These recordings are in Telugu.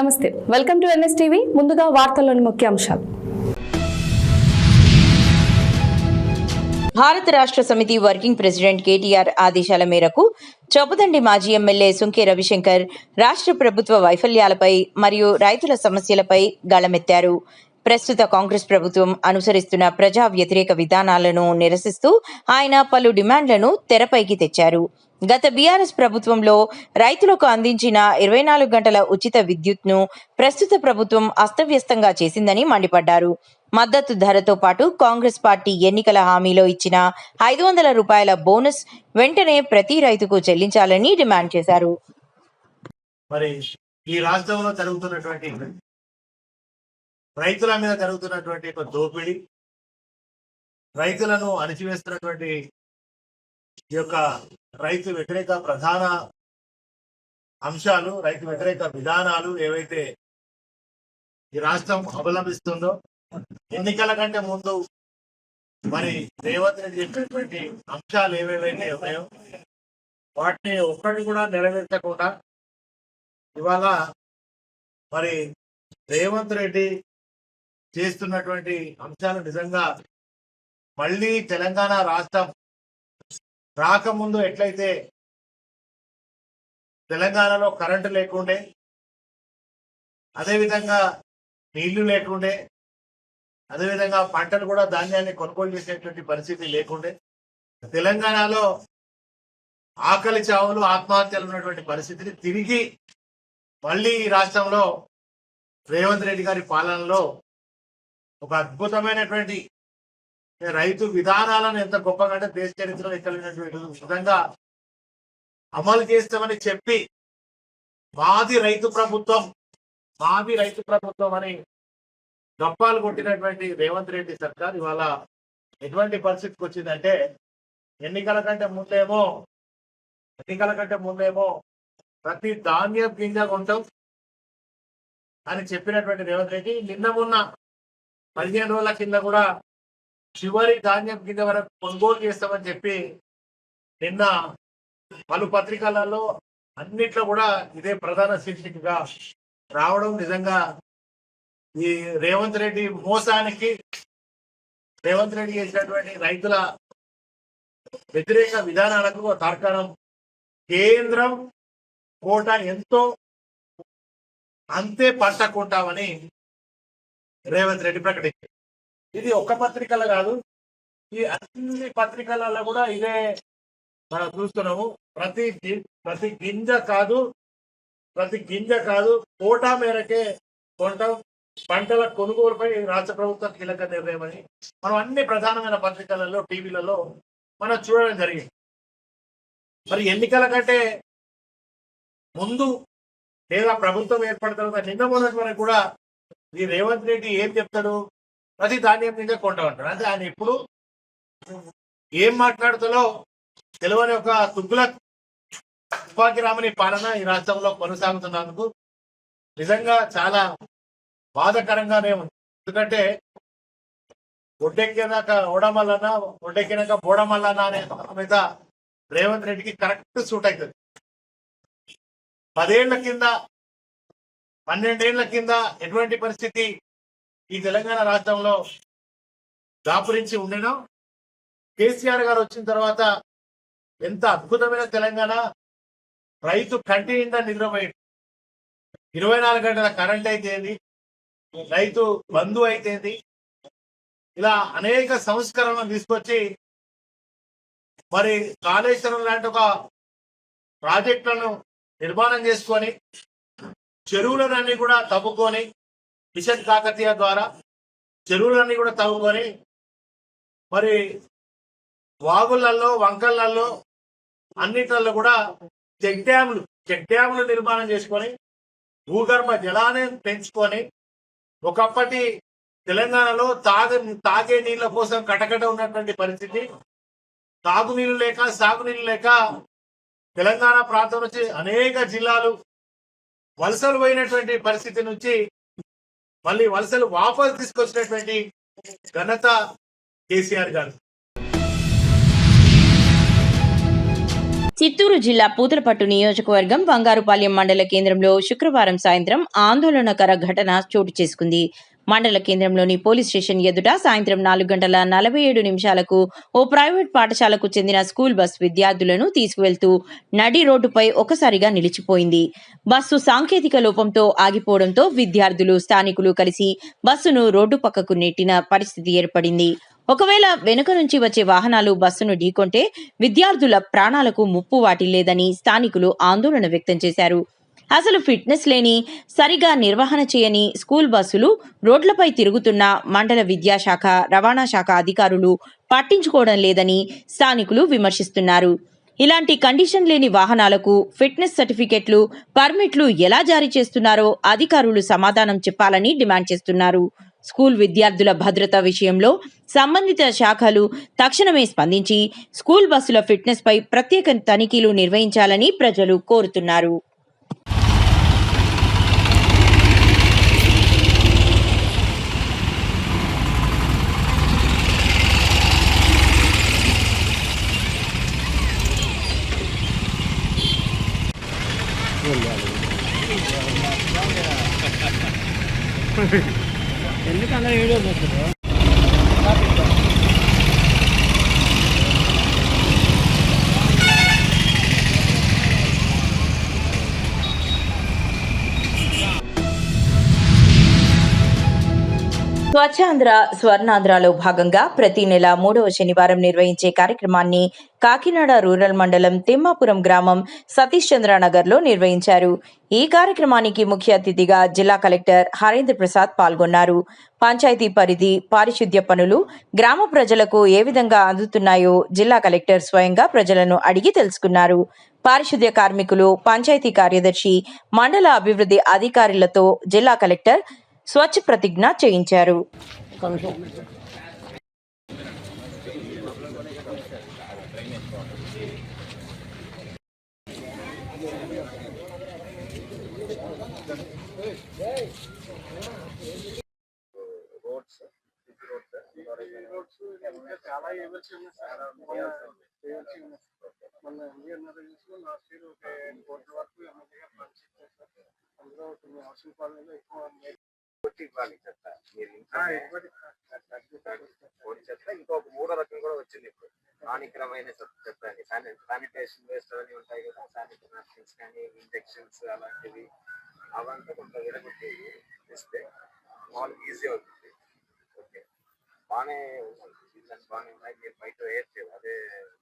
నమస్తే, వెల్కమ్ టు ఎన్ఎస్ టీవీ. ముందుగా వార్తల్లోని ముఖ్యాంశాలు. భారత రాష్ట్ర సమితి వర్కింగ్ ప్రెసిడెంట్ కేటీఆర్ ఆదేశాల మేరకు చొప్పదండి మాజీ ఎమ్మెల్యే సుంకే రవిశంకర్ రాష్ట్ర ప్రభుత్వ వైఫల్యాలపై మరియు రైతుల సమస్యలపై గళమెత్తారు. ప్రస్తుత కాంగ్రెస్ ప్రభుత్వం అనుసరిస్తున్న ప్రజా వ్యతిరేక విధానాలను నిరసిస్తూ ఆయన పలు డిమాండ్లను తెరపైకి తెచ్చారు. గత బీఆర్ఎస్ ప్రభుత్వంలో రైతులకు అందించిన 24 గంటల ఉచిత విద్యుత్ను ప్రస్తుత ప్రభుత్వం అస్తవ్యస్తంగా చేసిందని మండిపడ్డారు. మద్దతు ధరతో పాటు కాంగ్రెస్ పార్టీ ఎన్నికల హామీలో ఇచ్చిన 500 రూపాయల బోనస్ వెంటనే ప్రతి రైతుకు చెల్లించాలని డిమాండ్ చేశారు. మరి ఈ రాష్ట్రంలో జరుగుతున్నటువంటి రైతుల మీద జరుగుతున్నటువంటి ఒక దోపిడీ, రైతులను అణిచివేస్తున్నటువంటి ఈ యొక్క రైతు వ్యతిరేక ప్రధాన అంశాలు, రైతు వ్యతిరేక విధానాలు ఏవైతే ఈ రాష్ట్రం అవలంబిస్తుందో, ఎన్నికల కంటే ముందు మరి రేవంత్ రెడ్డి చెప్పినటువంటి అంశాలు ఏవేవైతే ఉన్నాయో వాటిని ఒక్కటి కూడా నెరవేర్చకుండా ఇవాళ మరి రేవంత్ రెడ్డి చేస్తున్నటువంటి అంశాలు నిజంగా మళ్ళీ తెలంగాణ రాష్ట్రం రాకముందు ఎట్లయితే తెలంగాణలో కరెంటు లేకుండే, అదేవిధంగా నీళ్లు లేకుండే, అదేవిధంగా పంటలు కూడా ధాన్యాన్ని కొనుగోలు చేసేటువంటి పరిస్థితి లేకుండే, తెలంగాణలో ఆకలి చావులు ఆత్మహత్యలు ఉన్నటువంటి పరిస్థితిని తిరిగి మళ్ళీ ఈ రాష్ట్రంలో రేవంత్ రెడ్డి గారి పాలనలో ఒక అద్భుతమైనటువంటి రైతు విధానాలను ఎంత గొప్పగా అంటే దేశ చరిత్రలో ఎక్కలేనటువంటి విధంగా అమలు చేస్తామని చెప్పి మాది రైతు ప్రభుత్వం అని గప్పాలు కొట్టినటువంటి రేవంత్ రెడ్డి సర్కార్ ఇవాళ ఎటువంటి పరిస్థితికి వచ్చిందంటే ఎన్నికల కంటే ముందేమో ప్రతి ధాన్యం గింజ కొంటాం అని చెప్పినటువంటి రేవంత్ రెడ్డి నిన్న మొన్న 15 రోజుల కింద కూడా చివరి ధాన్యం కింద వరకు కొనుగోలు చేస్తామని చెప్పి నిన్న పలు పత్రికలలో అన్నిట్లో కూడా ఇదే ప్రధాన శీర్షికగా రావడం నిజంగా ఈ రేవంత్ రెడ్డి మోసానికి, రేవంత్ రెడ్డి చేసినటువంటి రైతుల వ్యతిరేక విధానాలకు తార్కాణం. కేంద్రం కోట ఎంతో అంతే పంట కొంటామని రేవంత్ రెడ్డి ప్రకటించారు. ఇది ఒక్క పత్రికలో కాదు, ఈ అన్ని పత్రికలలో కూడా ఇదే మనం చూస్తున్నాము. ప్రతి గింజ కాదు కోటా మేరకే కొంటాం, పంటల కొనుగోలుపై రాష్ట్ర ప్రభుత్వం కీలక నిర్ణయం అని మనం అన్ని ప్రధానమైన పత్రికలలో, టీవీలలో మనం చూడడం జరిగింది. మరి ఎన్నికల కంటే ముందు లేదా ప్రభుత్వం ఏర్పడిన తర్వాత నిన్న మొదటి వరకు కూడా ఈ రేవంత్ రెడ్డి ఏం చెప్తాడు, ప్రతి ధాన్యం మీద కొంటామంటాడు. అంటే ఆయన ఎప్పుడు ఏం మాట్లాడుతాలో తెలియని ఒక తుగ్లక్ తుపాకిరామని పాలన ఈ రాష్ట్రంలో కొనసాగుతున్నందుకు నిజంగా చాలా బాధాకరంగానే ఉంది. ఎందుకంటే ఒడ్డెక్కినాక ఓడమల్లనా, ఒడ్డెక్కినాక బోడమల్లనా అనే మీద రేవంత్ రెడ్డికి కరెక్ట్ సూట్ అవుతుంది. 10 ఏళ్ల కింద 12 ఏళ్ల కింద ఎటువంటి పరిస్థితి ఈ తెలంగాణ రాష్ట్రంలో దాపురించి ఉండేనో, కేసీఆర్ గారు వచ్చిన తర్వాత ఎంత అద్భుతమైన తెలంగాణ, రైతు కంటి నిండా నిద్రపోయింది. 24 గంటల కరెంట్ అయితేంది, రైతు బంధు అయితేంది, ఇలా అనేక సంస్కరణలు తీసుకొచ్చి మరి కాళేశ్వరం లాంటి ఒక ప్రాజెక్టులను నిర్మాణం చేసుకొని చెరువులన్నీ కూడా తవ్వుకొని, మిషన్ కాకతీయ ద్వారా చెరువులన్నీ కూడా తవ్వుకొని మరి వాగులలో, వంకళ్ళల్లో అన్నిట్లలో కూడా చెక్ డ్యాములు నిర్మాణం చేసుకొని భూగర్భ జలాన్ని పెంచుకొని ఒకప్పటి తెలంగాణలో తాగే నీళ్ళ కోసం కటకట ఉన్నటువంటి పరిస్థితి, తాగునీళ్ళు లేక సాగునీళ్ళు లేక తెలంగాణ ప్రాంతం నుంచి అనేక జిల్లాలు వలసలు పోయినటువంటి పరిస్థితి నుంచి మళ్ళీ వలసలు వాపసు తీసుకొచ్చినటువంటి ఘనత కేసీఆర్ గారు. చిత్తూరు జిల్లా పూతలపట్టు నియోజకవర్గం బంగారుపాలెం మండల కేంద్రంలో శుక్రవారం సాయంత్రం ఆందోళనకర ఘటన చోటు చేసుకుంది. మండల కేంద్రంలోని పోలీస్ స్టేషన్ ఎదుట సాయంత్రం 4:47 ఓ ప్రైవేట్ పాఠశాలకు చెందిన స్కూల్ బస్ విద్యార్థులను తీసుకువెళ్తూ నడి రోడ్డుపై ఒక్కసారిగా నిలిచిపోయింది. బస్సు సాంకేతిక లోపంతో ఆగిపోవడంతో విద్యార్థులు, స్థానికులు కలిసి బస్సును రోడ్డు పక్కకు నెట్టిన పరిస్థితి ఏర్పడింది. ఒకవేళ వెనుక నుంచి వచ్చే వాహనాలు బస్సును ఢీకొంటే విద్యార్థుల ప్రాణాలకు ముప్పు వాటిల్లేదని స్థానికులు ఆందోళన వ్యక్తం చేశారు. అసలు ఫిట్నెస్ లేని, సరిగా నిర్వహణ చేయని స్కూల్ బస్సులు రోడ్లపై తిరుగుతున్న మండల విద్యాశాఖ, రవాణా శాఖ అధికారులు పట్టించుకోవడం లేదని స్థానికులు విమర్శిస్తున్నారు. ఇలాంటి కండిషన్ లేని వాహనాలకు ఫిట్నెస్ సర్టిఫికెట్లు, పర్మిట్లు ఎలా జారీ చేస్తున్నారో అధికారులు సమాధానం చెప్పాలని డిమాండ్ చేస్తున్నారు. స్కూల్ విద్యార్థుల భద్రత విషయంలో సంబంధిత శాఖలు తక్షణమే స్పందించి స్కూల్ బస్సుల ఫిట్నెస్ పై ప్రత్యేక తనిఖీలు నిర్వహించాలని ప్రజలు కోరుతున్నారు. ఎందుకన్నా వీడియో చూస్తారు? స్వచ్ఛాంధ్ర స్వర్ణాంధ్రలో భాగంగా ప్రతి నెల 3వ శనివారం నిర్వహించే కార్యక్రమాన్ని కాకినాడ రూరల్ మండలం తిమ్మాపురం గ్రామం సతీష్ చంద్ర నగర్లో నిర్వహించారు. ఈ కార్యక్రమానికి ముఖ్య అతిథిగా జిల్లా కలెక్టర్ హరేంద్ర ప్రసాద్ పాల్గొన్నారు. పంచాయతీ పరిధి పారిశుద్ధ్య పనులు గ్రామ ప్రజలకు ఏ విధంగా అందుతున్నాయో జిల్లా కలెక్టర్ స్వయంగా ప్రజలను అడిగి తెలుసుకున్నారు. పారిశుద్ధ్య కార్మికులు, పంచాయతీ కార్యదర్శి, మండల అభివృద్ధి అధికారులతో జిల్లా కలెక్టర్ స్వచ్ఛ ప్రతిజ్ఞ చేయించారు. చాలా ఏవర్స్ ఉన్నాయి సార్. మన లాస్ట్ ఇయర్ ఒక 8 కోట్ల వరకు ఎమ్మెల్యేగా పనిచేస్తారు. అందులో కొన్ని హౌసింగ్ కాలనీలో ఎక్కువ చెత్త ఇంకొక మూడో రకం కూడా వచ్చింది ఇప్పుడు. హానికరమైన చెత్త అని శానిటేషన్ వేస్ట్ అవన్నీ ఉంటాయి కదా, శానిటరీ నాప్కిన్స్ కానీ, ఇంజెక్షన్స్ అలాంటివి, అవంతా కొంత విడగొట్టి ఇస్తే వాళ్ళకి ఈజీ అవుతుంది. ఓకే, బాగానే బాగానే ఉన్నాయి. మీరు బయట వేయట్లేదు, అదే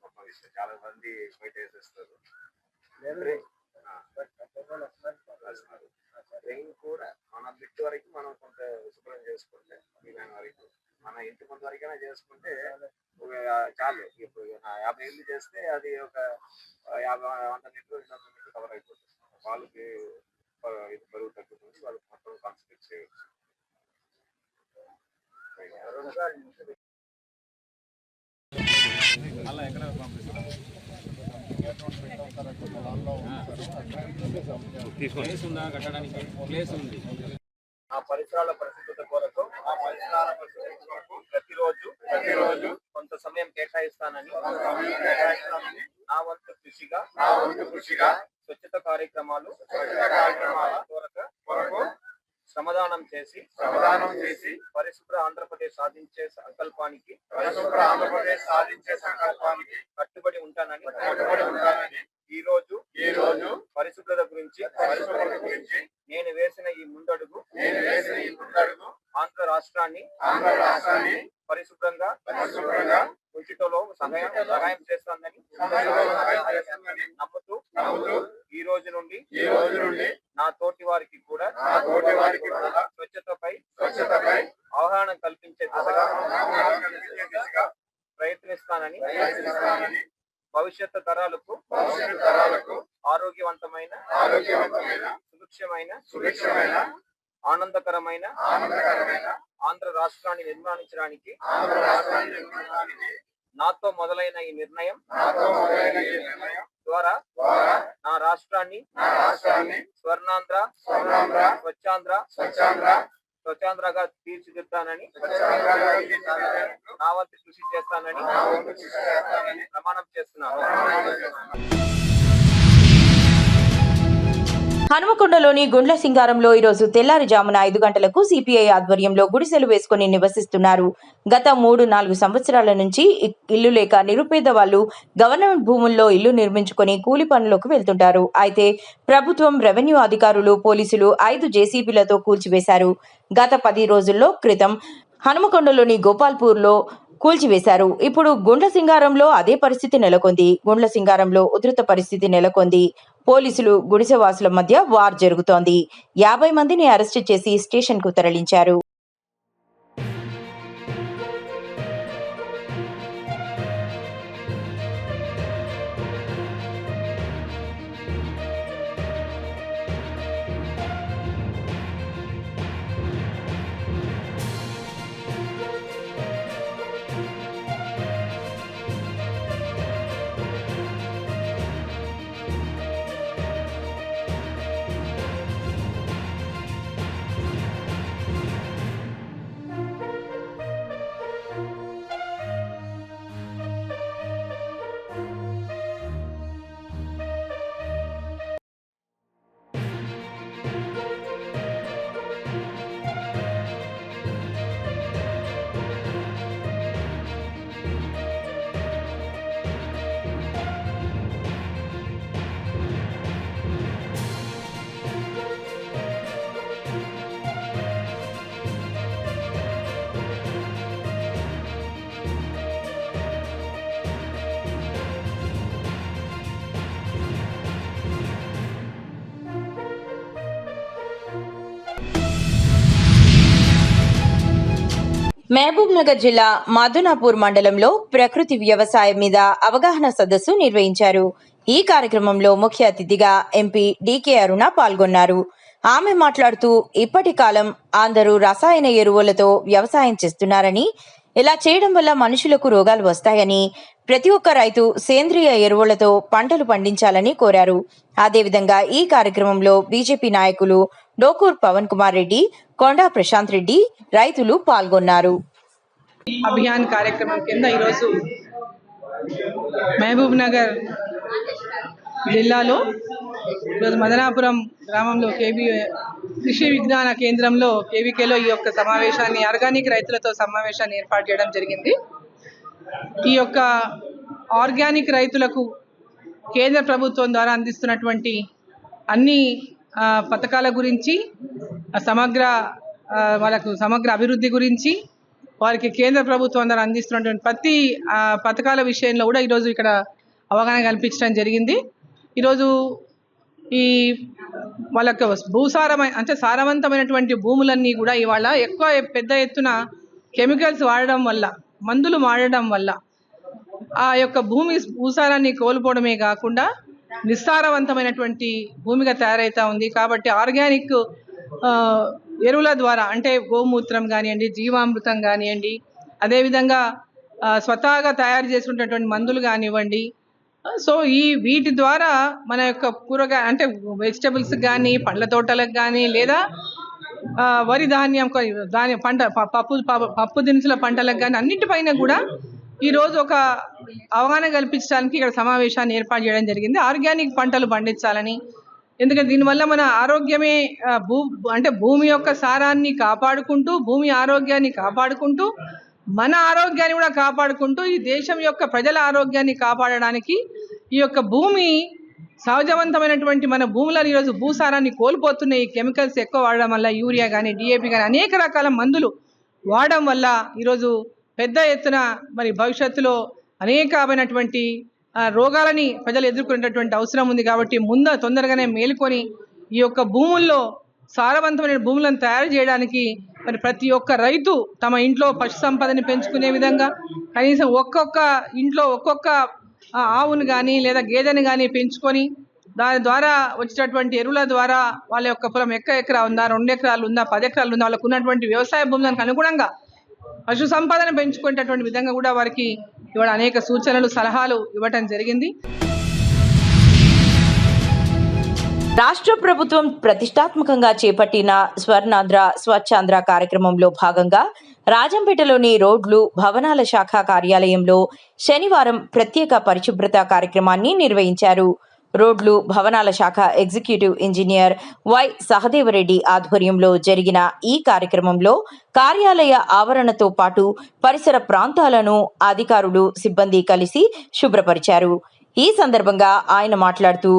గొప్ప విషయం. చాలా మంది బయట వేసేస్తారు. ట్రైన్ కూడా మన బిట్టు వరకు మనం కొంత శుభ్రం చేసుకుంటే, విధానం వరకు మన ఇంటి ముందు వరకైనా చేసుకుంటే చాలు. ఇప్పుడు 50 ఇల్లు చేస్తే అది ఒక 100 లీటర్లు 200 లీటర్లు కవర్ అయిపోతుంది. వాళ్ళకి ఇది బరువు తగ్గుతుంది, వాళ్ళకి మొత్తం కాన్సన్ట్రేట్ చేయవచ్చు. అలా ఎక్కడ కట్టడానికి ప్లేస్ ఉంది. ఆ పరిసరాల పరిశుభ్రత కొరకు ప్రతిరోజు కొంత సమయం కేటాయిస్తానని నా వంతు కృషిగా స్వచ్ఛత కార్యక్రమాలు కొరకు శ్రమదానం చేసి పరిశుభ్ర ఆంధ్రప్రదేశ్ సాధించే సంకల్పానికి కట్టుబడి ఉంటానని ఈ రోజు పరిశుభ్రత గురించి నేను వేసిన ఈ ముందడుగు ఆంధ్ర రాష్ట్రాన్ని పరిశుభ్రంగా ఉంచటంలో సహాయం చేస్తుందని నమ్ముతూ ఈ రోజు నుండి నా తోటి వారికి కూడా స్వచ్ఛతపై అవగాహన కల్పించే దిశగా ప్రయత్నిస్తానని, భవిష్యత్తు తరాలకు ఆరోగ్యవంతమైన సుభిక్షమైన ఆనందకరమైన ఆంధ్ర రాష్ట్రాన్ని నిర్మాణించడానికి నాతో మొదలైన ఈ నిర్ణయం ద్వారా నా రాష్ట్రాన్ని స్వర్ణాంధ్ర స్వచ్ఛాంధ్రగా తీర్చిదిద్దానని, నా వంతు కృషి చేస్తానని ప్రమాణం చేస్తున్నాను. హనుమకొండలోని గుండ్ల సింగారంలో ఈరోజు తెల్లారుజామున 5 గంటలకు సిపిఐ ఆధ్వర్యంలో గుడిసెలు వేసుకుని నివసిస్తున్నారు. గత 3-4 సంవత్సరాల నుంచి ఇల్లు లేక నిరుపేద వాళ్ళు గవర్నమెంట్ భూముల్లో ఇల్లు నిర్మించుకొని కూలి పనులకు వెళ్తుంటారు. అయితే ప్రభుత్వం, రెవెన్యూ అధికారులు, పోలీసులు 5 జేసీబీలతో కూల్చివేశారు. గత 10 రోజుల్లో క్రితం హనుమకొండలోని గోపాల్పూర్లో కూల్చివేశారు. ఇప్పుడు గుండ్ల సింగారంలో అదే పరిస్థితి నెలకొంది. గుండ్ల సింగారంలో ఉధృత పరిస్థితి నెలకొంది. పోలీసులు, గుడిసెవాసుల మధ్య వార్ జరుగుతోంది. 50 మందిని అరెస్టు చేసి స్టేషన్కు తరలించారు. మహబూబ్ నగర్ జిల్లా మధునాపూర్ మండలంలో ప్రకృతి వ్యవసాయం మీద అవగాహన సదస్సు నిర్వహించారు. ఈ కార్యక్రమంలో ముఖ్య అతిథిగా ఎంపీ డీకే అరుణ పాల్గొన్నారు. ఆమె మాట్లాడుతూ ఇప్పటి కాలం అందరూ రసాయన ఎరువులతో వ్యవసాయం చేస్తున్నారని, ఇలా చేయడం వల్ల మనుషులకు రోగాలు వస్తాయని, ప్రతి ఒక్క రైతు సేంద్రియ ఎరువులతో పంటలు పండించాలని కోరారు. అదేవిధంగా ఈ కార్యక్రమంలో బీజేపీ నాయకులు డోకూర్ పవన్ కుమార్ రెడ్డి, కొండా ప్రశాంత్ రెడ్డి, రైతులు పాల్గొన్నారు. అభియాన్ కార్యక్రమం కింద ఈరోజు మహబూబ్ నగర్ జిల్లాలో ఈరోజు మదనాపురం గ్రామంలో కృషి విజ్ఞాన కేంద్రంలో కేవీకేలో ఈ యొక్క సమావేశాన్ని, ఆర్గానిక్ రైతులతో సమావేశాన్ని ఏర్పాటు చేయడం జరిగింది. ఈ యొక్క ఆర్గానిక్ రైతులకు కేంద్ర ప్రభుత్వం ద్వారా అందిస్తున్నటువంటి అన్ని పథకాల గురించి, వాళ్ళకు సమగ్ర అభివృద్ధి గురించి, వారికి కేంద్ర ప్రభుత్వం ద్వారా అందిస్తున్నటువంటి ప్రతి పథకాల విషయంలో కూడా ఈరోజు ఇక్కడ అవగాహన కల్పించడం జరిగింది. ఈరోజు ఈ వాళ్ళకు సారవంతమైనటువంటి భూములన్నీ కూడా ఇవాళ పెద్ద ఎత్తున కెమికల్స్ వాడడం వల్ల, మందులు వాడడం వల్ల ఆ యొక్క భూసారాన్ని కోల్పోవడమే కాకుండా నిస్సారవంతమైనటువంటి భూమిగా తయారైతా ఉంది. కాబట్టి ఆర్గానిక్ ఎరువుల ద్వారా, అంటే గోమూత్రం కానివ్వండి, జీవామృతం కానివ్వండి, అదేవిధంగా స్వతహాగా తయారు చేసుకున్నటువంటి మందులు కానివ్వండి, సో వీటి ద్వారా మన యొక్క కూరగాయ అంటే వెజిటబుల్స్ కానీ, పండ్ల తోటలకు కానీ, లేదా వరి ధాన్యం పంట పప్పు దినుసుల పంటలకు కానీ అన్నిటిపైన కూడా ఈరోజు ఒక అవగాహన కల్పించడానికి ఇక్కడ సమావేశాన్ని ఏర్పాటు చేయడం జరిగింది. ఆర్గానిక్ పంటలు పండించాలని, ఎందుకంటే దీనివల్ల మన ఆరోగ్యమే అంటే భూమి యొక్క సారాన్ని కాపాడుకుంటూ, భూమి ఆరోగ్యాన్ని కాపాడుకుంటూ, మన ఆరోగ్యాన్ని కూడా కాపాడుకుంటూ, ఈ దేశం యొక్క ప్రజల ఆరోగ్యాన్ని కాపాడడానికి ఈ యొక్క భూమి సహజవంతమైనటువంటి మన భూములను ఈరోజు భూసారాన్ని కోల్పోతున్నాయి. కెమికల్స్ ఎక్కువ వాడడం వల్ల, యూరియా కానీ, డిఏపి కానీ అనేక రకాల మందులు వాడడం వల్ల ఈరోజు పెద్ద ఎత్తున మరి భవిష్యత్తులో అనేకమైనటువంటి రోగాలని ప్రజలు ఎదుర్కొనేటటువంటి అవసరం ఉంది. కాబట్టి తొందరగానే మేలుకొని ఈ యొక్క భూముల్లో సారవంతమైన భూములను తయారు చేయడానికి మరి ప్రతి ఒక్క రైతు తమ ఇంట్లో పశు సంపదని పెంచుకునే విధంగా కనీసం ఒక్కొక్క ఇంట్లో ఒక్కొక్క ఆవును కానీ లేదా గేదెని కానీ పెంచుకొని దాని ద్వారా వచ్చేటటువంటి ఎరువుల ద్వారా వాళ్ళ యొక్క పొలం ఎకరా ఉందా, 2 ఎకరాలు ఉందా, 10 ఎకరాలు ఉందా, వాళ్ళకు ఉన్నటువంటి వ్యవసాయ భూములకు అనుగుణంగా పశు సంపదను పెంచుకునేటటువంటి విధంగా కూడా వారికి ఇవాళ అనేక సూచనలు, సలహాలు ఇవ్వటం జరిగింది. రాష్ట్ర ప్రభుత్వం ప్రతిష్టాత్మకంగా చేపట్టిన స్వర్ణాంధ్ర, స్వచ్ఛాంధ్ర కార్యక్రమంలో భాగంగా రాజంపేటలోని రోడ్లు, భవనాల శాఖ కార్యాలయంలో శనివారం ప్రత్యేక పరిశుభ్రత కార్యక్రమాన్ని నిర్వహించారు. రోడ్లు, భవనాల శాఖ ఎగ్జిక్యూటివ్ ఇంజనీర్ వై సహదేవరెడ్డి ఆధ్వర్యంలో జరిగిన ఈ కార్యక్రమంలో కార్యాలయ ఆవరణతో పాటు పరిసర ప్రాంతాలను అధికారులు, సిబ్బంది కలిసి శుభ్రపరిచారు. ఈ సందర్భంగా ఆయన మాట్లాడుతూ,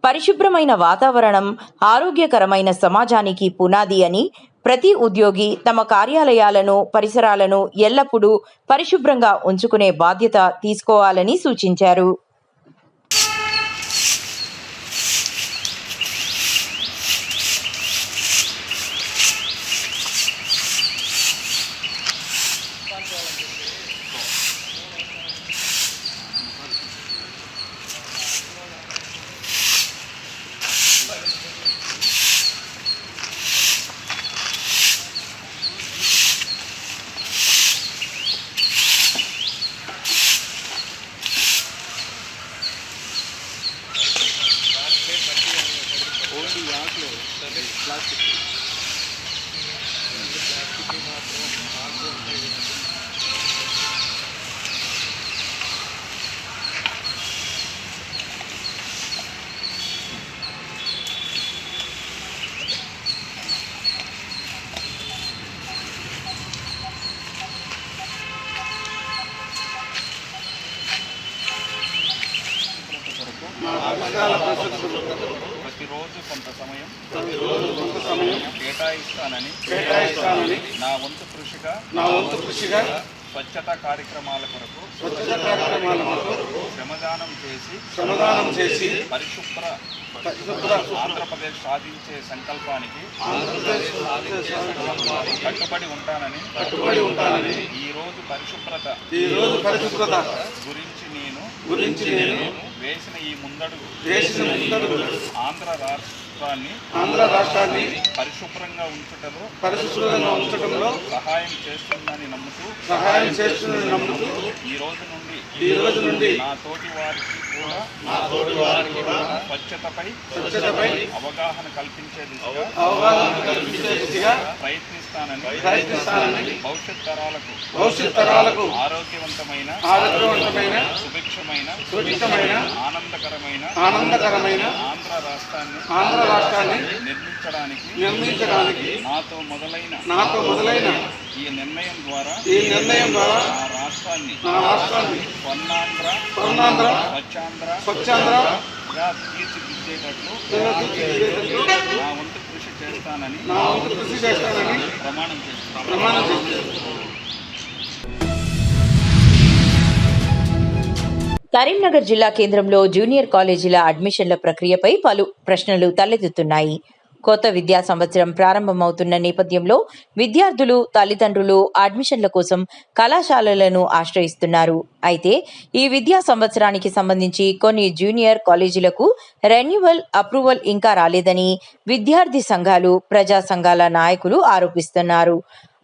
పరిశుభ్రమైన వాతావరణం ఆరోగ్యకరమైన సమాజానికి పునాది అని, ప్రతి ఉద్యోగి తమ కార్యాలయాలను, పరిసరాలను ఎల్లప్పుడూ పరిశుభ్రంగా ఉంచుకునే బాధ్యత తీసుకోవాలని సూచించారు. ప్రతిరోజు కొంత సమయం కేటాయిస్తానని నా వంతు కృషిగా స్వచ్ఛతా కార్యక్రమాల కొరకు శ్రమదానం చేసి పరిశుభ్ర ఆంధ్రప్రదేశ్ సాధించే సంకల్పానికి కట్టుబడి ఉంటానని ఈ రోజు పరిశుభ్రత గురించి నేను వేసిన ఈ ముందడుగు ఆంధ్ర రాష్ట్రాన్ని పరిశుభ్రంగా ఉంచటంలో సహాయం చేస్తుందని నమ్ముతూ ఈ రోజు నుండి నా తోటి వారికి కూడా స్వచ్ఛతపై అవగాహన కల్పించే దిశగా ప్రయత్నిస్తానని భవిష్యత్ తరాలకు ఆరోగ్యవంతమైన సుభిక్షమైన ఆనందకరమైన ఆంధ్ర రాష్ట్రాన్ని నిర్మించడానికి నాతో మొదలైన ఈ నిర్ణయం ద్వారా నా రాష్ట్రాన్ని స్వర్ణాంధ్ర స్వచ్ఛాంధ్రగా తీర్చిదిద్దేటట్లు నా వంతు కృషి చేస్తానని ప్రమాణం చేస్తున్నాను. కరీంనగర్ జిల్లా కేంద్రంలో జూనియర్ కాలేజీల అడ్మిషన్ల ప్రక్రియపై పలు ప్రశ్నలు తలెత్తుతున్నాయి. కొత్త విద్యా సంవత్సరం ప్రారంభమవుతున్న నేపథ్యంలో విద్యార్థులు, తల్లిదండ్రులు అడ్మిషన్ల కోసం కళాశాలలను ఆశ్రయిస్తున్నారు. అయితే ఈ విద్యా సంవత్సరానికి సంబంధించి కొన్ని జూనియర్ కాలేజీలకు రెన్యువల్ అప్రూవల్ ఇంకా రాలేదని విద్యార్థి సంఘాలు, ప్రజా సంఘాల నాయకులు ఆరోపిస్తున్నారు.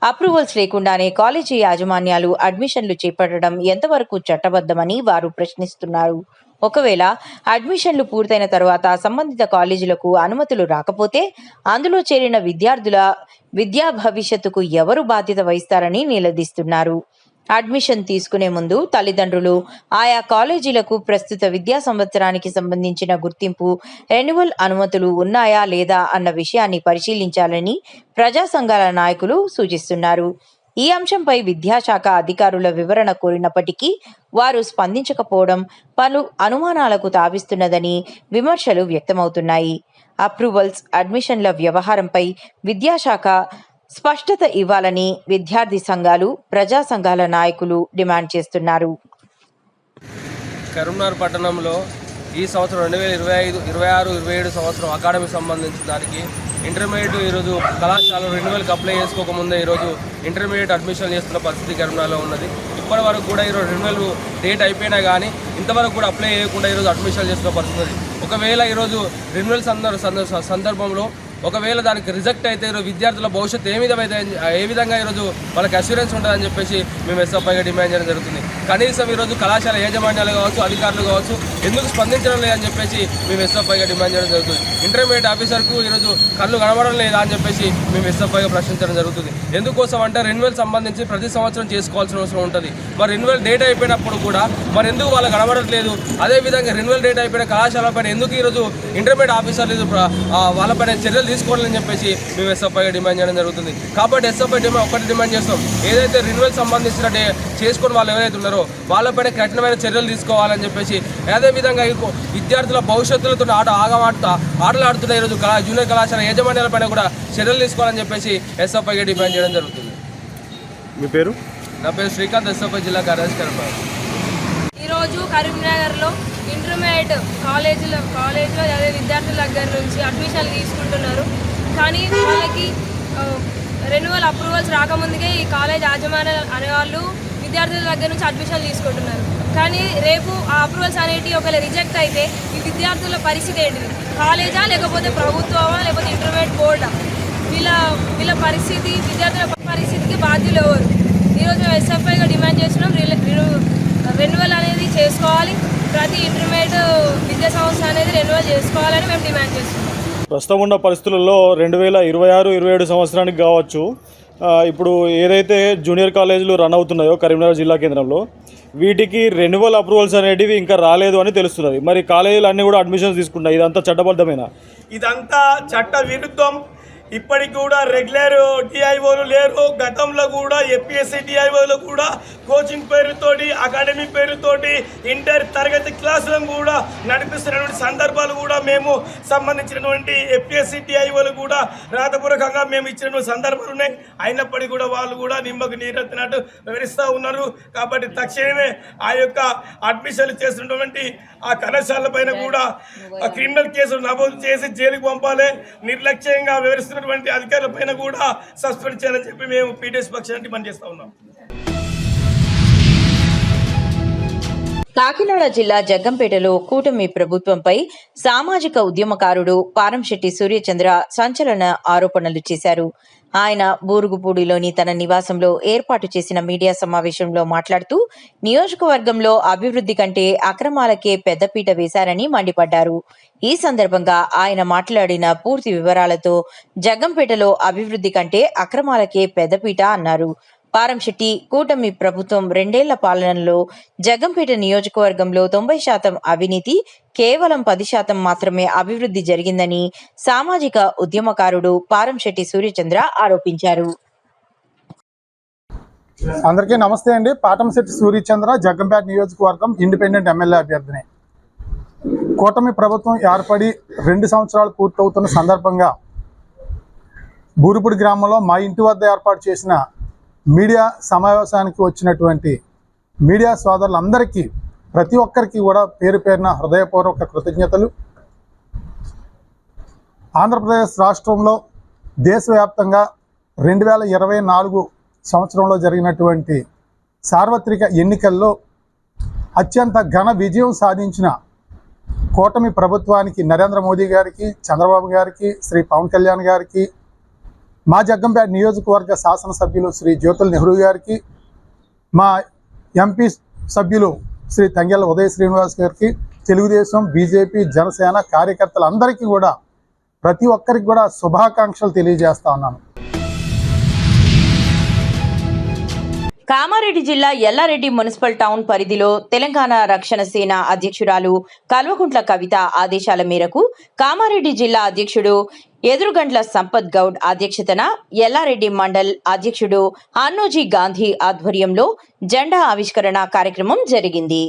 అప్రూవల్స్ లేకుండానే కాలేజీ యాజమాన్యాలు అడ్మిషన్లు చేపట్టడం ఎంతవరకు చట్టబద్ధమని వారు ప్రశ్నిస్తున్నారు. ఒకవేళ అడ్మిషన్లు పూర్తయిన తర్వాత సంబంధిత కాలేజీలకు అనుమతులు రాకపోతే అందులో చేరిన విద్యార్థుల విద్యా భవిష్యత్తుకు ఎవరు బాధ్యత వహిస్తారని నిలదీస్తున్నారు. అడ్మిషన్ తీసుకునే ముందు తల్లిదండ్రులు ఆయా కాలేజీలకు ప్రస్తుత విద్యా సంవత్సరానికి సంబంధించిన గుర్తింపు, రెన్యువల్ అనుమతులు ఉన్నాయా లేదా అన్న విషయాన్ని పరిశీలించాలని ప్రజా సంఘాల నాయకులు సూచిస్తున్నారు. ఈ అంశంపై విద్యాశాఖ అధికారుల వివరణ కోరినప్పటికీ వారు స్పందించకపోవడం పలు అనుమానాలకు తావిస్తున్నదని విమర్శలు వ్యక్తమవుతున్నాయి. అప్రూవల్స్, అడ్మిషన్ల వ్యవహారంపై విద్యాశాఖ స్పష్టత ఇవ్వాలని విద్యార్థి సంఘాలు, ప్రజా సంఘాల నాయకులు డిమాండ్ చేస్తున్నారు. కరీంనగర్ పట్టణంలో ఈ సంవత్సరం 2025-26-27 సంవత్సరం అకాడమీకి సంబంధించిన దానికి ఇంటర్మీడియట్ ఈరోజు కళాశాల రెన్యువల్కి అప్లై చేసుకోకముందే ఈరోజు ఇంటర్మీడియట్ అడ్మిషన్ చేస్తున్న పరిస్థితి కరీంనగర్లో ఉన్నది. ఇప్పటి వరకు కూడా ఈరోజు రెన్యువల్ డేట్ అయిపోయినా కానీ ఇంతవరకు కూడా అప్లై చేయకుండా ఈరోజు అడ్మిషన్ చేస్తున్న పరిస్థితి. ఒకవేళ ఈరోజు రెన్యువల్ సందర్భంలో ఒకవేళ దానికి రిజెక్ట్ అయితే ఈరోజు విద్యార్థుల భవిష్యత్తు ఏ విధంగా ఈరోజు వాళ్ళకి అష్యూరెన్స్ ఉంటుందని చెప్పేసి మేము ఎస్ఎఫ్ఐగా డిమాండ్ చేయడం జరుగుతుంది. కనీసం ఈరోజు కళాశాల యాజమాన్యాలు కావచ్చు, అధికారులు కావచ్చు ఎందుకు స్పందించడం లేదని చెప్పేసి మేము ఎస్ఎఫ్ఐగా డిమాండ్ చేయడం జరుగుతుంది. ఇంటర్మీడియట్ ఆఫీసర్కు ఈరోజు కళ్ళు కనబడడం లేదా అని చెప్పేసి మేము ఎస్ఎఫ్ఐగా ప్రశ్నించడం జరుగుతుంది. ఎందుకోసం అంటే రెన్యువల్ సంబంధించి ప్రతి సంవత్సరం చేసుకోవాల్సిన అవసరం ఉంటుంది. మరి రెన్యువల్ డేట్ అయిపోయినప్పుడు కూడా మరి ఎందుకు వాళ్ళు కనబడట్లేదు? అదేవిధంగా రెన్యువల్ డేట్ అయిపోయిన కళాశాల పైన ఎందుకు ఈరోజు ఇంటర్మీడియట్ ఆఫీసర్లు వాళ్ళపైన చర్యలు తీసుకోవాలని చెప్పేసి మేము ఎస్ఎఫ్ఐగా డిమాండ్ చేయడం జరుగుతుంది. కాబట్టి ఎస్ఎఫ్ఐ ఒకటి డిమాండ్ చేస్తాం, ఏదైతే రెన్యువల్ సంబంధించిన చేసుకుని వాళ్ళు ఎవరైతే ఉన్నారో వాళ్ళపైన కఠినమైన చర్యలు తీసుకోవాలని చెప్పేసి, అదేవిధంగా విద్యార్థుల భవిష్యత్తులతో ఆటలాడుతున్న ఈరోజు జూనియర్ కళాశాల యాజమాన్యాలపైన కూడా చర్యలు తీసుకోవాలని చెప్పేసి ఎస్ఎఫ్ఐగా డిమాండ్ చేయడం జరుగుతుంది. మీ పేరు? నా పేరు శ్రీకాంత్, ఎస్ఎఫ్ఐ జిల్లా కార్యదర్శి. ఈరోజు కరీంనగర్లో ఇంటర్మీడియట్ కాలేజీలో చదివే విద్యార్థుల దగ్గర నుంచి అడ్మిషన్లు తీసుకుంటున్నారు. కానీ వాళ్ళకి రెన్యువల్ అప్రూవల్స్ రాకముందుకే ఈ కాలేజ్ యాజమాన్యం అనేవాళ్ళు విద్యార్థుల దగ్గర నుంచి అడ్మిషన్లు తీసుకుంటున్నారు. కానీ రేపు ఆ అప్రూవల్స్ అనేవి ఒకవేళ రిజెక్ట్ అయితే ఈ విద్యార్థుల పరిస్థితి ఏంటిది? కాలేజా లేకపోతే ప్రభుత్వమా లేకపోతే ఇంటర్మీడియట్ బోర్డా? వీళ్ళ పరిస్థితి, విద్యార్థుల పరిస్థితికి బాధ్యులు ఎవరు? ఈరోజు మేము ఎస్ఎఫ్ఐగా డిమాండ్ చేస్తున్నాం, రెన్యువల్ అనేది చేసుకోవాలి. ప్రతి ఇంటర్మీడియట్ విద్యా సంస్థ అనేది రెన్యువల్ చేసుకోవాలని మేము డిమాండ్ చేస్తున్నాం. ప్రస్తుతం ఉన్న పరిస్థితులలో 2026-27 సంవత్సరానికి కావచ్చు, ఇప్పుడు ఏదైతే జూనియర్ కాలేజీలు రన్ అవుతున్నాయో కరీంనగర్ జిల్లా కేంద్రంలో, వీటికి రెన్యువల్ అప్రూవల్స్ అనేటివి ఇంకా రాలేదు అని తెలుస్తున్నది. మరి కాలేజీలు అన్నీ కూడా అడ్మిషన్స్ తీసుకుంటాయి, ఇదంతా చట్టబద్ధమేనా? ఇదంతా చట్ట విరుద్ధం. ఇప్పటికి కూడా రెగ్యులర్ డిఐఓలు లేరు. గతంలో కూడా ఎపిఎస్సి డిఐఓలు కూడా కోచింగ్ పేరుతోటి, అకాడమీ పేరుతోటి ఇంటర్ తరగతి క్లాసులను కూడా నడిపిస్తున్నటువంటి సందర్భాలు కూడా మేము సంబంధించినటువంటి ఎపిఎస్సి డిఐఓలు కూడా రాతపూర్వకంగా మేము ఇచ్చినటువంటి సందర్భాలు ఉన్నాయి. అయినప్పటికీ కూడా వాళ్ళు కూడా నిమ్మకు నీరెత్తినట్టు వివరిస్తూ ఉన్నారు. కాబట్టి తక్షణమే ఆ యొక్క అడ్మిషన్లు చేస్తున్నటువంటి ఆ కళాశాల పైన కూడా క్రిమినల్ కేసులు నమోదు చేసి జైలుకు పంపాలి. నిర్లక్ష్యంగా వివరిస్తున్నటువంటి అధికారుల పైన కూడా సస్పెండ్ చేయాలని చెప్పి మేము పీటీఎస్ పక్షాన్ని డిమాండ్ చేస్తా ఉన్నాం. కాకినాడ జిల్లా జగ్గంపేటలో కూటమి ప్రభుత్వంపై సామాజిక ఉద్యమకారుడు పారంశెట్టి సూర్యచంద్ర సంచలన ఆరోపణలు చేశారు. ఆయన బూరుగుపూడిలోని తన నివాసంలో ఏర్పాటు చేసిన మీడియా సమావేశంలో మాట్లాడుతూ నియోజకవర్గంలో అభివృద్ధి కంటే అక్రమాలకే పెద్దపీట వేశారని మండిపడ్డారు. ఈ సందర్భంగా ఆయన మాట్లాడిన పూర్తి వివరాలతో జగ్గంపేటలో అభివృద్ధి కంటే అక్రమాలకే పెద్దపీట అన్నారు. పారంశెట్టి కూటమి ప్రభుత్వం 2 ఏళ్ల పాలనలో జగ్గంపేట నియోజకవర్గంలో 90% అవినీతి, కేవలం 10% మాత్రమే అభివృద్ధి జరిగిందని సామాజిక ఉద్యమకారుడు పారంశెట్టి సూర్యచంద్ర ఆరోపించారు. అందరికీ నమస్తే అండి. పాటంశెట్టి సూర్యచంద్ర, జగ్గంపేట నియోజకవర్గం ఇండిపెండెంట్ ఎమ్మెల్యే అభ్యర్థిని. కూటమి ప్రభుత్వం ఏర్పడి 2 సంవత్సరాలు పూర్తవుతున్న సందర్భంగా బూరుగుపూడి గ్రామంలో మా ఇంటి వద్ద ఏర్పాటు చేసిన మీడియా సమావేశానికి వచ్చినటువంటి మీడియా సోదరులందరికీ, ప్రతి ఒక్కరికి కూడా పేరు పేరున హృదయపూర్వక కృతజ్ఞతలు. ఆంధ్రప్రదేశ్ రాష్ట్రంలో దేశవ్యాప్తంగా 2024 సంవత్సరంలో జరిగినటువంటి సార్వత్రిక ఎన్నికల్లో అత్యంత ఘన విజయం సాధించిన కూటమి ప్రభుత్వానికి, నరేంద్ర మోదీ గారికి, చంద్రబాబు గారికి, శ్రీ పవన్ కళ్యాణ్ గారికి, మా జగ్గంపేట నియోజకవర్గ శాసనసభ్యులు శ్రీ జ్యోతుల్ నెహ్రూ గారికి, మా ఎంపీ సభ్యులు శ్రీ తంగెళ్ళ ఉదయ శ్రీనివాస్ గారికి, తెలుగుదేశం, బీజేపీ, జనసేన కార్యకర్తలందరికీ కూడా ప్రతి ఒక్కరికి కూడా శుభాకాంక్షలు తెలియజేస్తా ఉన్నాను. కామారెడ్డి జిల్లా ఎల్లారెడ్డి మున్సిపల్ టౌన్ పరిధిలో తెలంగాణ రక్షణ సేన అధ్యక్షురాలు కల్వకుంట్ల కవిత ఆదేశాల మేరకు కామారెడ్డి జిల్లా అధ్యక్షుడు ఎదురుగండ్ల సంపత్ గౌడ్ అధ్యక్షతన ఎల్లారెడ్డి మండల్ అధ్యక్షుడు అన్నోజీ గాంధీ ఆధ్వర్యంలో జెండా ఆవిష్కరణ కార్యక్రమం జరిగింది.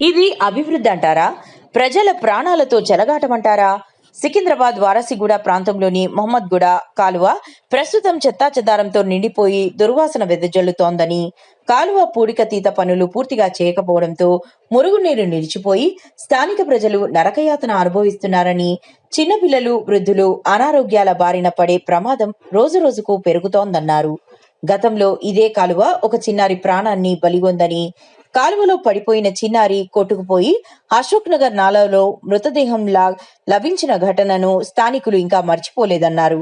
ఇది అభివృద్ధి అంటారా? ప్రజల ప్రాణాలతో చెలగాటమంటారా? సికింద్రాబాద్ వారసిగూడ ప్రాంతంలోని మహమ్మద్గూడ కాలువ ప్రస్తుతం చెత్తాచెదారంతో నిండిపోయి దుర్వాసన వెదజల్లుతోందని, కాలువ పూడికతీత పనులు పూర్తిగా చేయకపోవడంతో మురుగునీరు నిలిచిపోయి స్థానిక ప్రజలు నరకయాతన అనుభవిస్తున్నారని, చిన్నపిల్లలు, వృద్ధులు అనారోగ్యాల బారిన పడే ప్రమాదం రోజురోజుకు పెరుగుతోందన్నారు. గతంలో ఇదే కాలువ ఒక చిన్నారి ప్రాణాన్ని బలిగొందని, కాలువలో పడిపోయిన చిన్నారి కొట్టుకుపోయి అశోక్ నగర్ నాలాలో మృతదేహంలా లభించిన ఘటనను స్థానికులు ఇంకా మర్చిపోలేదన్నారు.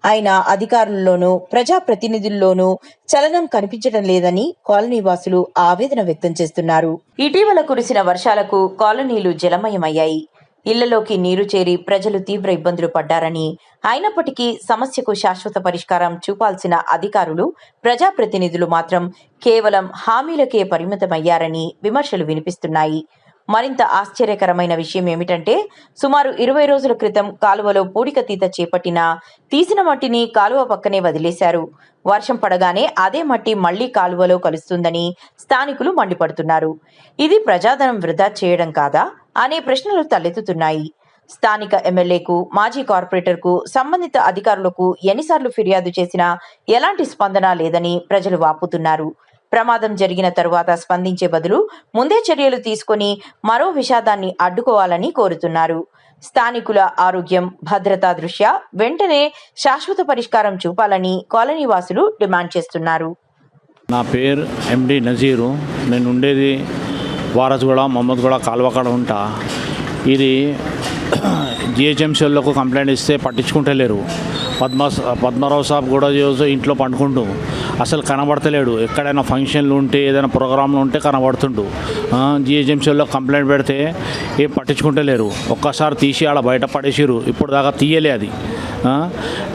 అయినా అధికారుల్లోనూ ప్రజాప్రతినిధుల్లోనూ చలనం కనిపించడం లేదని కాలనీ వాసులు ఆవేదన వ్యక్తం చేస్తున్నారు. ఇటీవల కురిసిన వర్షాలకు కాలనీలు జలమయమయ్యాయి. ఇళ్లలోకి నీరు చేరి ప్రజలు తీవ్ర ఇబ్బందులు పడ్డారని, అయినప్పటికీ సమస్యకు శాశ్వత పరిష్కారం చూపాల్సిన అధికారులు, ప్రజాప్రతినిధులు మాత్రం కేవలం హామీలకే పరిమితమయ్యారని విమర్శలు వినిపిస్తున్నాయి. మరింత ఆశ్చర్యకరమైన విషయం ఏమిటంటే, సుమారు 20 రోజుల క్రితం కాలువలో పూడికతీత చేపట్టినా తీసిన మట్టిని కాలువ పక్కనే వదిలేశారు. వర్షం పడగానే అదే మట్టి మళ్లీ కాలువలో కలుస్తుందని స్థానికులు మండిపడుతున్నారు. ఇది ప్రజాధనం వృధా చేయడం కాదా అనే ప్రశ్నలు తలెత్తుతున్నాయి. స్థానిక ఎమ్మెల్యేకు, మాజీ కార్పొరేటర్కు, సంబంధిత అధికారులకు ఎన్నిసార్లు ఫిర్యాదు చేసినా ఎలాంటి స్పందన లేదని ప్రజలు వాపోతున్నారు. ప్రమాదం జరిగిన తరువాత స్పందించే బదులు ముందే చర్యలు తీసుకొని మరో విషాదాన్ని అడ్డుకోవాలని కోరుతున్నారు. స్థానికుల ఆరోగ్యం, భద్రతా దృష్ట్యా వెంటనే శాశ్వత పరిష్కారం చూపాలని కాలనీ వాసులు డిమాండ్ చేస్తున్నారు. నా పేరు ఎండి నజీరు. నేను ఉండేది వారసుగూడ మహమ్మద్గూడ కాలువకాడ ఉంటా. ఇది జిహెచ్ఎంసీలకు కంప్లైంట్ ఇస్తే పట్టించుకుంటలేరు. పద్మారావు సాబ్ కూడా రోజు ఇంట్లో పండుకుంటూ అసలు కనబడతలేడు. ఎక్కడైనా ఫంక్షన్లు ఉంటే, ఏదైనా ప్రోగ్రాంలు ఉంటే కనబడుతుండు. జిహెచ్ఎంసీలో కంప్లైంట్ పెడితే ఏం పట్టించుకుంటలేరు. ఒక్కసారి తీసి ఆడ బయట పడేసిరు. ఇప్పుడు దాకా తీయలే అది.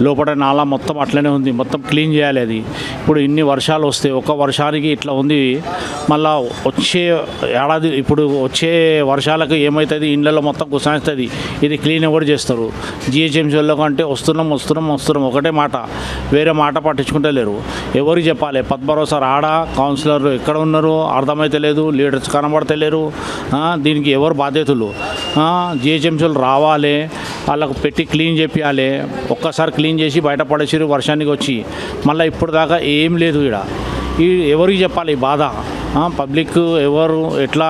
లోపల నాలా మొత్తం అట్లనే ఉంది. మొత్తం క్లీన్ చేయాలి అది. ఇప్పుడు ఇన్ని వర్షాలు వస్తే ఒక వర్షానికి ఇట్లా ఉంది. మళ్ళా వచ్చే ఏడాది ఇప్పుడు వచ్చే వర్షాలకు ఏమవుతుంది, ఇండ్లలో మొత్తం కుసాయిస్తుంది. ఇది క్లీన్ ఎవరు చేస్తారు? జిహెచ్ఎంసీలో కంటే వస్తున్నాం ఒకటే మాట, వేరే మాట పట్టించుకుంటలేరు. ఎవరికి చెప్పాలి? పద్మారావు సార్ ఆడ, కౌన్సిలర్ ఎక్కడ ఉన్నారు అర్థమైతే లేదు, లీడర్స్ కనబడతలేరు. దీనికి ఎవరు బాధ్యతలు? జిహెచ్ఎంసీలు రావాలి, వాళ్ళకు పెట్టి క్లీన్ చేపియాలి. ఒక్కసారి క్లీన్ చేసి బయట పడేసిరు వర్షానికి వచ్చి. మళ్ళీ ఇప్పుడు దాకా ఏం లేదు. ఈ ఎవరికి చెప్పాలి ఈ బాధ? పబ్లిక్ ఎవరు ఎట్లా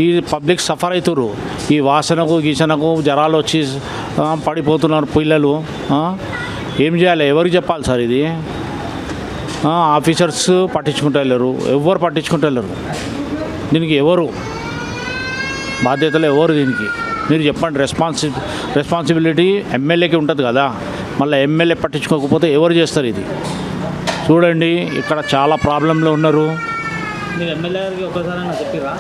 ఈ పబ్లిక్ సఫర్ అవుతారు. ఈ వాసనకు గీసనకు జ్వరాలు వచ్చి పడిపోతున్నారు పిల్లలు. ఏం చేయాలి? ఎవరికి చెప్పాలి సార్ ఇది? ఆఫీసర్స్ పట్టించుకుంటలేరు, ఎవరు పట్టించుకుంటలేరు. దీనికి ఎవరు బాధ్యతలు? ఎవరు దీనికి మీరు చెప్పండి. రెస్పాన్సిబిలిటీ ఎమ్మెల్యేకి ఉంటుంది కదా. మళ్ళీ ఎమ్మెల్యే పట్టించుకోకపోతే ఎవరు చేస్తారు ఇది? చూడండి, ఇక్కడ చాలా ప్రాబ్లంలో ఉన్నారు. మీరు ఎమ్మెల్యే గారికి ఒకసారి చెప్పిరా?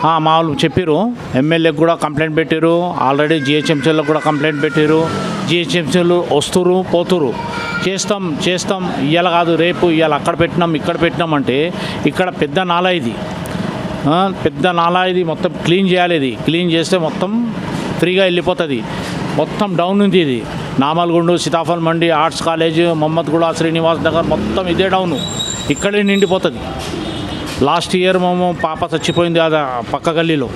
మా వాళ్ళు చెప్పారు. ఎమ్మెల్యేకి కూడా కంప్లైంట్ పెట్టారు. ఆల్రెడీ జిహెచ్ఎంసీలకు కూడా కంప్లైంట్ పెట్టారు. జిహెచ్ఎంసీలు వస్తురు పోతురు. చేస్తాం ఇవాళ కాదు రేపు, ఇవాళ అక్కడ పెట్టినాం ఇక్కడ పెట్టినాం అంటే, ఇక్కడ పెద్ద నాలా ఇది. పెద్ద నాలా ఇది. మొత్తం క్లీన్ చేయాలి. ఇది క్లీన్ చేస్తే మొత్తం ఫ్రీగా వెళ్ళిపోతుంది. మొత్తం డౌన్ ఉంది ఇది. నామల్గుండు, సీతాఫల్ మండి, ఆర్ట్స్ కాలేజ్, మహమ్మద్గూడ, శ్రీనివాస్ నగర్ మొత్తం ఇదే డౌను. ఇక్కడే నిండిపోతుంది. లాస్ట్ ఇయర్ మేము పాప చచ్చిపోయింది అది పక్క గల్లీలో.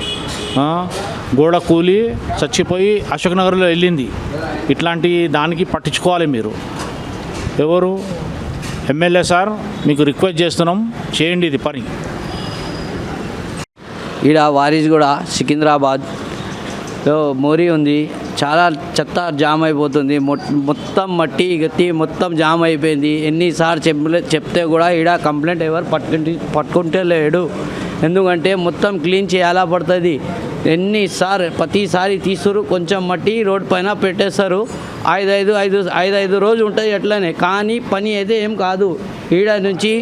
గోడ కూలి చచ్చిపోయి అశోక్ నగర్లో వెళ్ళింది. ఇట్లాంటి దానికి పట్టించుకోవాలి మీరు. ఎవరు? ఎమ్మెల్యే సార్, మీకు రిక్వెస్ట్ చేస్తున్నాం, చేయండి ఇది పని. ఈడ వారిస్గూడ సికింద్రాబాద్ మోరీ ఉంది. చాలా చెత్త జామ్ అయిపోతుంది. మొత్తం మట్టి గట్టి మొత్తం జామ్ అయిపోయింది. ఎన్నిసార్లు చెప్తే కూడా ఈడ కంప్లైంట్ ఎవరు పట్టుకుంటే లేడు. ఎందుకంటే మొత్తం క్లీన్ చేయాలా పడుతుంది. ప్రతిసారి తీస్తారు, కొంచెం మట్టి రోడ్ పైన పెట్టేస్తారు. ఐదు రోజులు ఉంటుంది ఎట్లనే. కానీ పని అయితే ఏం కాదు. ఈడ నుంచి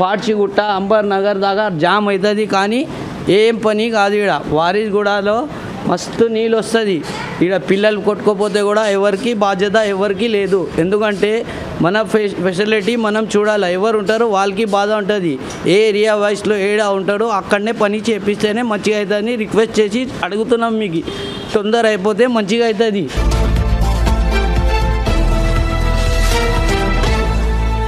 పాడ్చిగుట్ట, అంబర్ నగర్ దాకా జామ్ అవుతుంది. కానీ ఏం పని కాదు. ఈడ వారిస్గూడలో మస్తు నీళ్ళు వస్తుంది. ఈడ పిల్లలు కొట్టుకోపోతే కూడా ఎవరికి బాధ్యత ఎవరికి లేదు. ఎందుకంటే మన ఫెసిలిటీ మనం చూడాలి. ఎవరు ఉంటారో వాళ్ళకి బాధ ఉంటుంది. ఏ ఏరియా వైస్లో ఏడా ఉంటాడో అక్కడనే పని చేపిస్తేనే మంచిగా అవుతుందని రిక్వెస్ట్ చేసి అడుగుతున్నాం. మీకు తొందర అయిపోతే మంచిగా అవుతుంది.